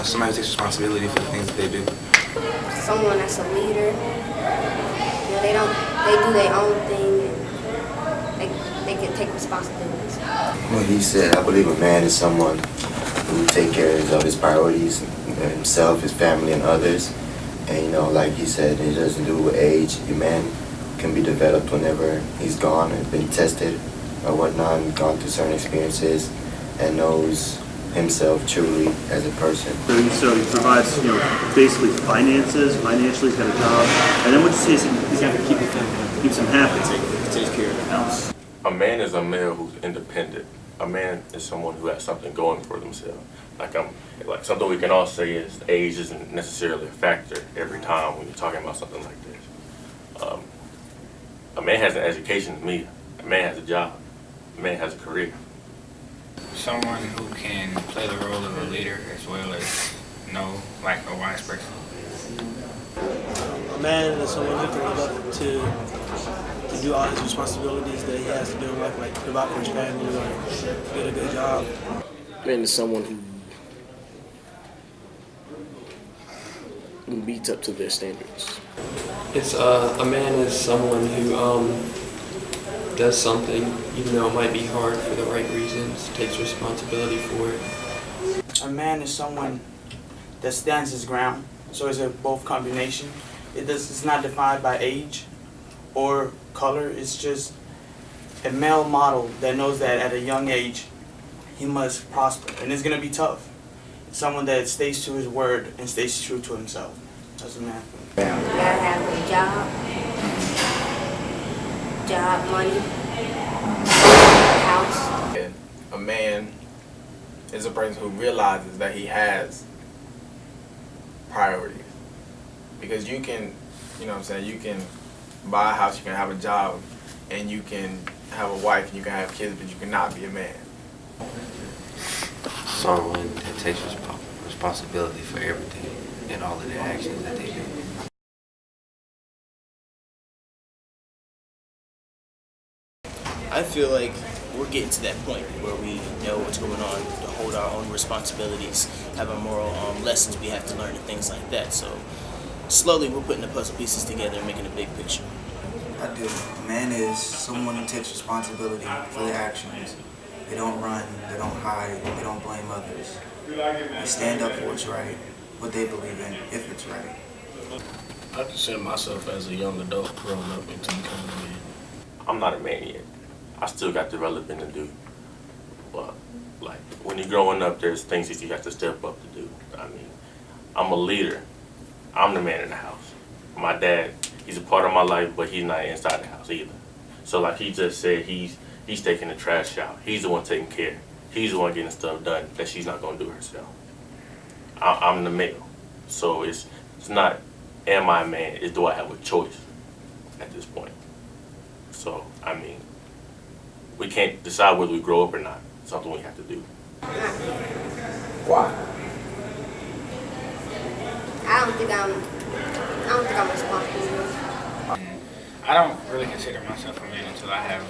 somebody who takes responsibility for the things that they do. Someone that's a leader. They do their own thing and they can take responsibilities. Well, he said, I believe a man is someone who takes care of his priorities, himself, his family, and others. And you know, like he said, it doesn't do with age. Your man can be developed whenever he's gone and been tested or whatnot, and gone through certain experiences, and knows himself truly as a person. So he provides, basically finances. Financially, he's got a job, and then what you say is he's got to keep keeps him happy. He takes care of the house. A man is a male who's independent. A man is someone who has something going for themselves. Like something we can all say is age isn't necessarily a factor every time when you're talking about something like this. A man has an education to me. A man has a job. A man has a career. Someone who can play the role of a leader as well as like a wise person. A man is someone who can live up to do all his responsibilities that he has to do in life, like provide for his family or get a good job. A man is someone who meets up to their standards. It's a man is someone who does something, even though it might be hard, for the right reasons, takes responsibility for it. A man is someone that stands his ground, so it's a both combination. It's not defined by age or color. It's just a male model that knows that at a young age he must prosper, and it's gonna be tough. Someone that stays to his word and stays true to himself. That's a man. You gotta have a job, money, house. And a man is a person who realizes that he has priorities. Because you can, you can buy a house, you can have a job, and you can have a wife, and you can have kids, but you cannot be a man. Someone that takes responsibility for everything and all of the actions that they do. I feel like we're getting to that point where we know what's going on, to hold our own responsibilities, have our moral lessons we have to learn and things like that. So slowly we're putting the puzzle pieces together and making a big picture. I do. A man is someone who takes responsibility for their actions. They don't run, they don't hide, they don't blame others. They stand up for what's right, what they believe in, if it's right. I consider myself as a young adult growing up into becoming a man. I'm not a man yet. I still got developing to do. But like when you're growing up, there's things that you have to step up to do. I mean, I'm a leader. I'm the man in the house. My dad, he's a part of my life, but he's not inside the house either. So like he just said, he's taking the trash out. He's the one taking care. He's the one getting stuff done that she's not gonna do herself. I'm the male. So it's not, am I a man? It's do I have a choice at this point? So, I mean, we can't decide whether we grow up or not. It's something we have to do. Why? I don't think I'm responsible. I don't really consider myself a man until I have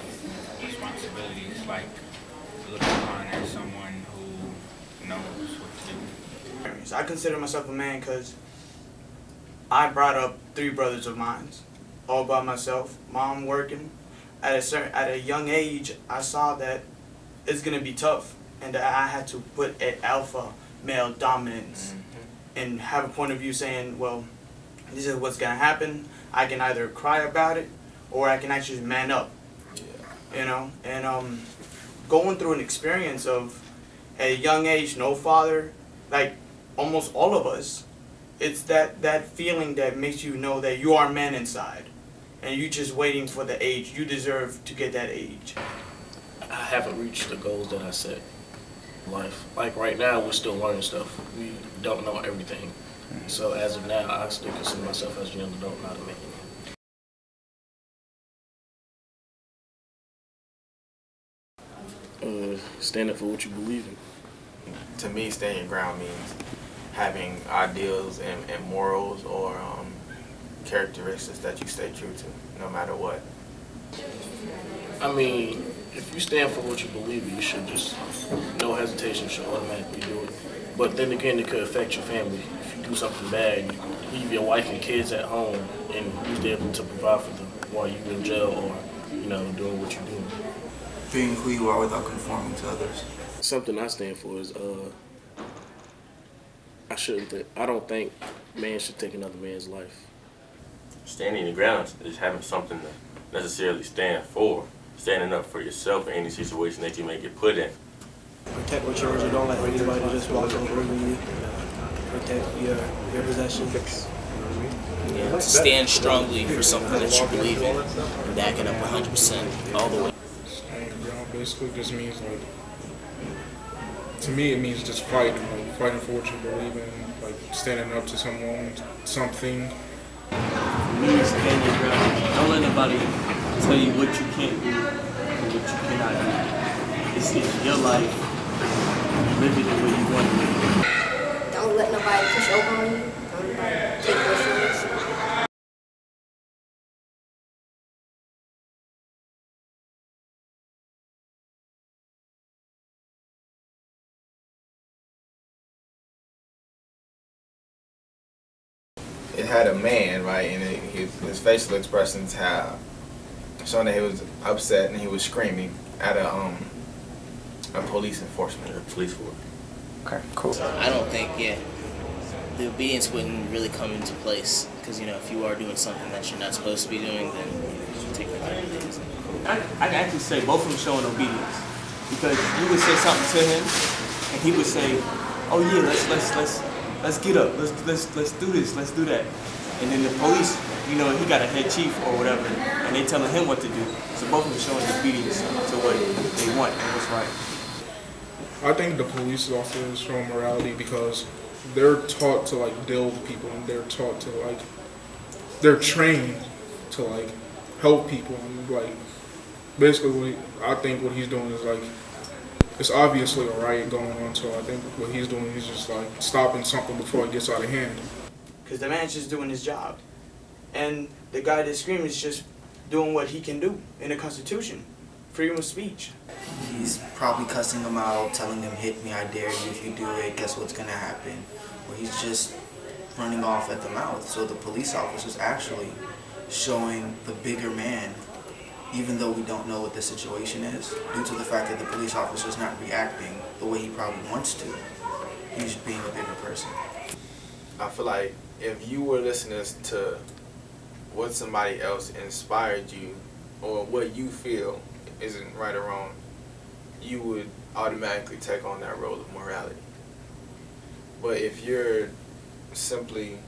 responsibilities, like looked upon as someone who knows what to do. I consider myself a man because I brought up 3 brothers of mine, all by myself, mom working. At a young age, I saw that it's gonna be tough, and that I had to put an alpha male dominance and have a point of view saying, well, this is what's gonna happen. I can either cry about it or I can actually man up. Yeah. And going through an experience of at a young age, no father, like almost all of us, it's that feeling that makes you know that you are a man inside. And you just waiting for the age. You deserve to get that age. I haven't reached the goals that I set in life. Like right now, we're still learning stuff. We don't know everything. So as of now, I still consider myself as a young adult, not a man. Stand up for what you believe in. To me, standing your ground means having ideals and morals or characteristics that you stay true to, no matter what. I mean, if you stand for what you believe in, you should just, no hesitation, should automatically do it. But then again, it could affect your family. If you do something bad, you leave your wife and kids at home, and who's able to provide for them while you're in jail or, doing what you're doing. Being who you are without conforming to others. Something I stand for is I don't think man should take another man's life. Standing your ground is having something to necessarily stand for. Standing up for yourself in any situation that you may get put in. Protect what yours. You don't let anybody just walk over you. Protect your possessions. Yeah, stand strongly for something that you believe in and back it up 100% all the way. Standing ground basically just means like, to me it means just fighting, like fighting for what you believe in, like standing up to someone, something. For me, stand your ground. Don't let nobody tell you what you can't do or what you cannot do. It's your life. Live it the way you want to live it. Don't let nobody push over on you. Don't let nobody take what's yours. It had a man, right, and his facial expressions have showing that he was upset and he was screaming at a police enforcement. Police force. Okay, cool. I don't think, the obedience wouldn't really come into place because, if you are doing something that you're not supposed to be doing, then you should take responsibilities. I'd actually say both of them showing obedience, because you would say something to him, and he would say, "Oh yeah, let's get up, let's do this, let's do that," and then the police, he got a head chief or whatever, and they telling him what to do. So both of them showing obedience to what they want and what's right. I think the police officers show morality because they're taught to like deal with people, and they're taught to they're trained to help people, and basically I think what he's doing is it's obviously a riot going on, so I think what he's doing is just stopping something before it gets out of hand. Because the man's just doing his job. And the guy that's screaming is just doing what he can do in the Constitution. Freedom of speech. He's probably cussing him out, telling him, "Hit me, I dare you. If you do it, guess what's gonna happen?" Or he's just running off at the mouth. So the police officer's actually showing the bigger man, even though we don't know what the situation is, due to the fact that the police officer's not reacting the way he probably wants to. He's being a bigger person. I feel like if you were listening to what somebody else inspired you or what you feel isn't right or wrong, you would automatically take on that role of morality. But if you're simply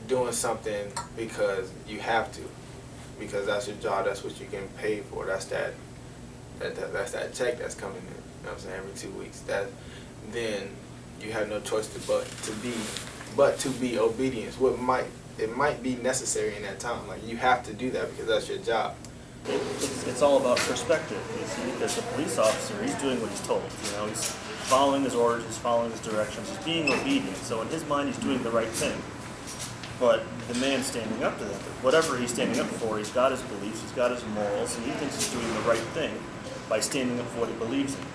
doing something because you have to, because that's your job, that's what you get paid for, that's that check that's coming in, you know what I'm saying, every 2 weeks, then you have no choice but to be obedient. It might be necessary in that time. You have to do that because that's your job. It's all about perspective, you see, because the police officer, he's doing what he's told. He's following his orders, he's following his directions, he's being obedient. So in his mind, he's doing the right thing. But the man standing up to that, whatever he's standing up for, he's got his beliefs, he's got his morals, and he thinks he's doing the right thing by standing up for what he believes in.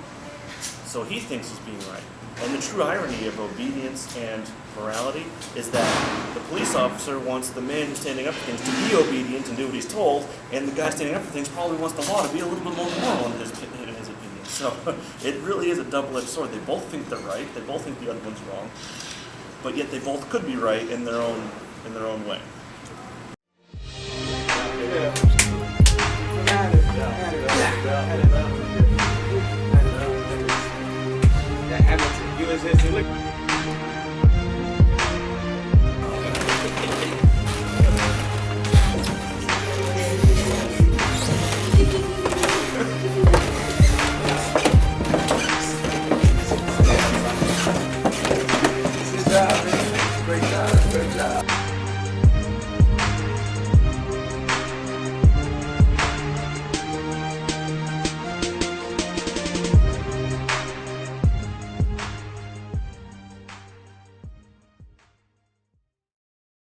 So he thinks he's being right. And the true irony of obedience and morality is that the police officer wants the man who's standing up for things to be obedient and do what he's told, and the guy standing up for things probably wants the law to be a little bit more moral in his opinion. So it really is a double-edged sword. They both think they're right, they both think the other one's wrong, but yet they both could be right in their own way. That Hamilton, you listen to